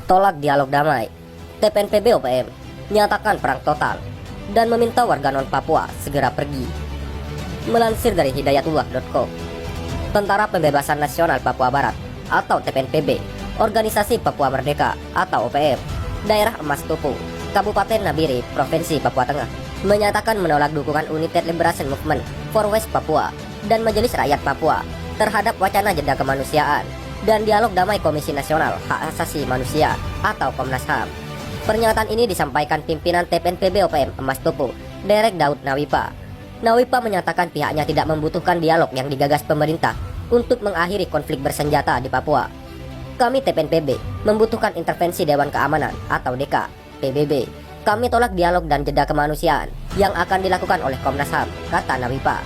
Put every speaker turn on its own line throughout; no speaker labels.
tolak dialog damai. TPNPB OPM nyatakan perang total dan meminta warga non-Papua segera pergi. Melansir dari hidayatullah.com, Tentara Pembebasan Nasional Papua Barat atau TPNPB, Organisasi Papua Merdeka atau OPM, Daerah Emas Tupu, Kabupaten Nabire, Provinsi Papua Tengah, menyatakan menolak dukungan United Liberation Movement for West Papua dan Majelis Rakyat Papua terhadap wacana jeda kemanusiaan dan dialog damai Komisi Nasional Hak Asasi Manusia atau Komnas HAM. Pernyataan ini disampaikan pimpinan TPNPB OPM Emas Tupu, Derek Daud Nawipa. Nawipa menyatakan pihaknya tidak membutuhkan dialog yang digagas pemerintah untuk mengakhiri konflik bersenjata di Papua. Kami TPNPB membutuhkan intervensi Dewan Keamanan atau DK, PBB. Kami tolak dialog dan jeda kemanusiaan yang akan dilakukan oleh Komnas HAM, kata Nawipa.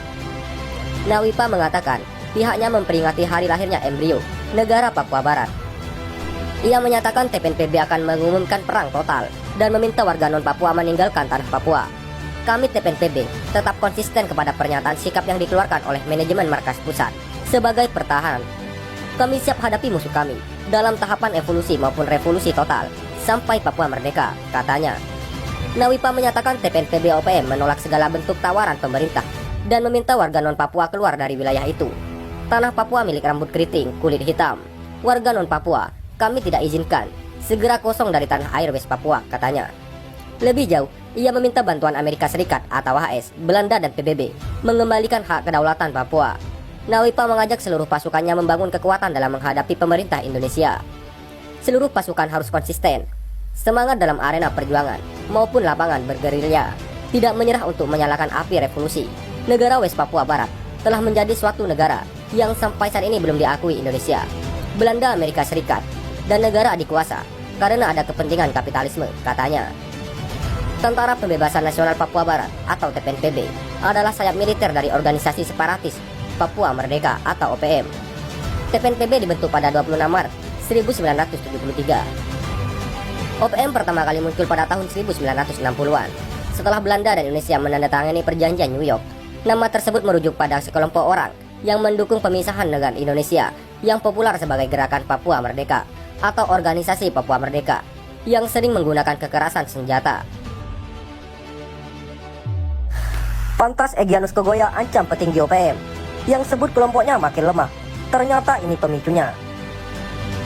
Nawipa mengatakan pihaknya memperingati hari lahirnya embrio negara Papua Barat. Ia menyatakan TPNPB akan mengumumkan perang total dan meminta warga non-Papua meninggalkan tanah Papua. Kami TPNPB tetap konsisten kepada pernyataan sikap yang dikeluarkan oleh manajemen markas pusat sebagai pertahanan. Kami siap hadapi musuh kami dalam tahapan evolusi maupun revolusi total sampai Papua merdeka, katanya. Nawipa menyatakan TPNPB OPM menolak segala bentuk tawaran pemerintah dan meminta warga non-Papua keluar dari wilayah itu. Tanah Papua milik rambut keriting, kulit hitam. Warga non-Papua, kami tidak izinkan segera kosong dari tanah air West Papua, katanya. Lebih jauh, ia meminta bantuan Amerika Serikat atau AS, Belanda dan PBB mengembalikan hak kedaulatan Papua. Nawipa mengajak seluruh pasukannya membangun kekuatan dalam menghadapi pemerintah Indonesia. Seluruh pasukan harus konsisten, semangat dalam arena perjuangan maupun lapangan bergerilya, tidak menyerah untuk menyalakan api revolusi. Negara West Papua Barat telah menjadi suatu negara yang sampai saat ini belum diakui Indonesia, Belanda, Amerika Serikat, dan negara adik kuasa karena ada kepentingan kapitalisme, katanya. Tentara Pembebasan Nasional Papua Barat atau TPNPB adalah sayap militer dari organisasi separatis Papua Merdeka atau OPM. TPNPB dibentuk pada 26 Maret 1973. OPM pertama kali muncul pada tahun 1960-an setelah Belanda dan Indonesia menandatangani perjanjian New York. Nama tersebut merujuk pada sekelompok orang yang mendukung pemisahan negara Indonesia yang populer sebagai Gerakan Papua Merdeka atau Organisasi Papua Merdeka yang sering menggunakan kekerasan senjata. Pantas Egyanus Kogoya ancam petinggi OPM yang sebut kelompoknya makin lemah. Ternyata ini pemicunya.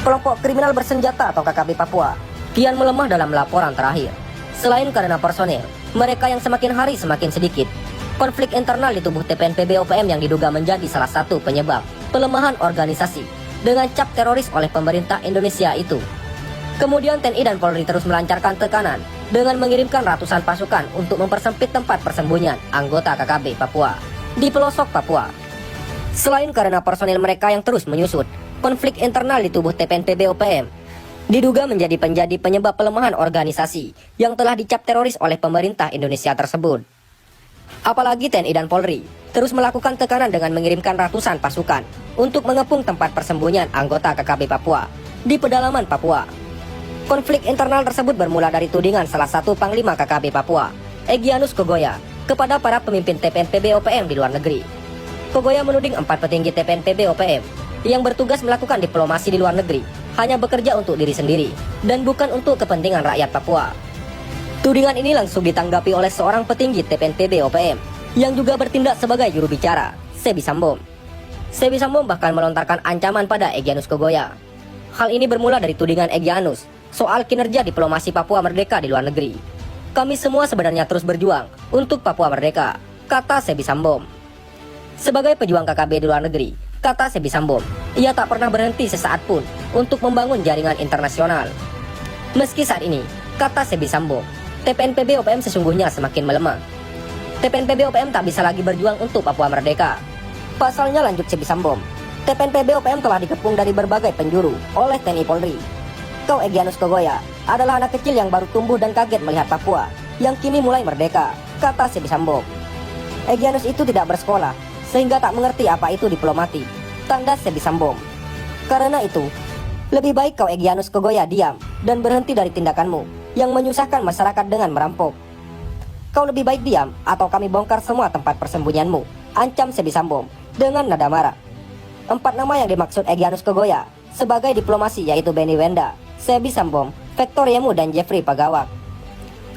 Kelompok kriminal bersenjata atau KKB Papua kian melemah dalam laporan terakhir. Selain karena personel, mereka yang semakin hari semakin sedikit. Konflik internal di tubuh TPNPB OPM yang diduga menjadi salah satu penyebab pelemahan organisasi dengan cap teroris oleh pemerintah Indonesia itu. Kemudian TNI dan Polri terus melancarkan tekanan dengan mengirimkan ratusan pasukan untuk mempersempit tempat persembunyian anggota KKB Papua di pelosok Papua. Selain karena personil mereka yang terus menyusut, konflik internal di tubuh TPNPB OPM diduga menjadi penyebab pelemahan organisasi yang telah dicap teroris oleh pemerintah Indonesia tersebut. Apalagi TNI dan Polri terus melakukan tekanan dengan mengirimkan ratusan pasukan untuk mengepung tempat persembunyian anggota KKB Papua di pedalaman Papua. Konflik internal tersebut bermula dari tudingan salah satu Panglima KKB Papua, Egyanus Kogoya, kepada para pemimpin TPNPB OPM di luar negeri. Kogoya menuding 4 petinggi TPNPB OPM yang bertugas melakukan diplomasi di luar negeri hanya bekerja untuk diri sendiri dan bukan untuk kepentingan rakyat Papua. Tudingan ini langsung ditanggapi oleh seorang petinggi TPNPB OPM yang juga bertindak sebagai juru bicara, Sebi Sambom. Sebi Sambom bahkan melontarkan ancaman pada Egyanus Kogoya. Hal ini bermula dari tudingan Egyanus soal kinerja diplomasi Papua Merdeka di luar negeri. Kami semua sebenarnya terus berjuang untuk Papua Merdeka, kata Sebi Sambom. Sebagai pejuang KKB di luar negeri, kata Sebi Sambom, ia tak pernah berhenti sesaat pun untuk membangun jaringan internasional. Meski saat ini, kata Sebi Sambom, TPNPB OPM sesungguhnya semakin melemah. TPNPB OPM tak bisa lagi berjuang untuk Papua Merdeka. Pasalnya, lanjut Sebi Sambom, TPNPB OPM telah dikepung dari berbagai penjuru oleh TNI Polri. Kau Egyanus Kogoya adalah anak kecil yang baru tumbuh dan kaget melihat Papua yang kini mulai merdeka, kata Sebi Sambom. Egyanus itu tidak bersekolah sehingga tak mengerti apa itu diplomati, tanda Sebi Sambom. Karena itu, lebih baik kau Egyanus Kogoya diam dan berhenti dari tindakanmu yang menyusahkan masyarakat dengan merampok. Kau lebih baik diam atau kami bongkar semua tempat persembunyianmu, ancam Sebi Sambom dengan nada marah. 4 nama yang dimaksud Egyanus Kogoya sebagai diplomasi yaitu Benny Wenda, Sebi Sambom, Victor Yemu dan Jeffrey Pagawak.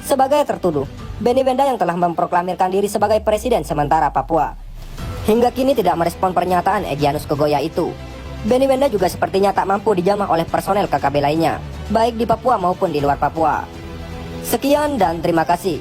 Sebagai tertuduh, Benny Wenda yang telah memproklamirkan diri sebagai presiden sementara Papua hingga kini tidak merespon pernyataan Egyanus Kogoya itu. Benny Wenda juga sepertinya tak mampu dijamah oleh personel KKB lainnya, baik di Papua maupun di luar Papua. Sekian dan terima kasih.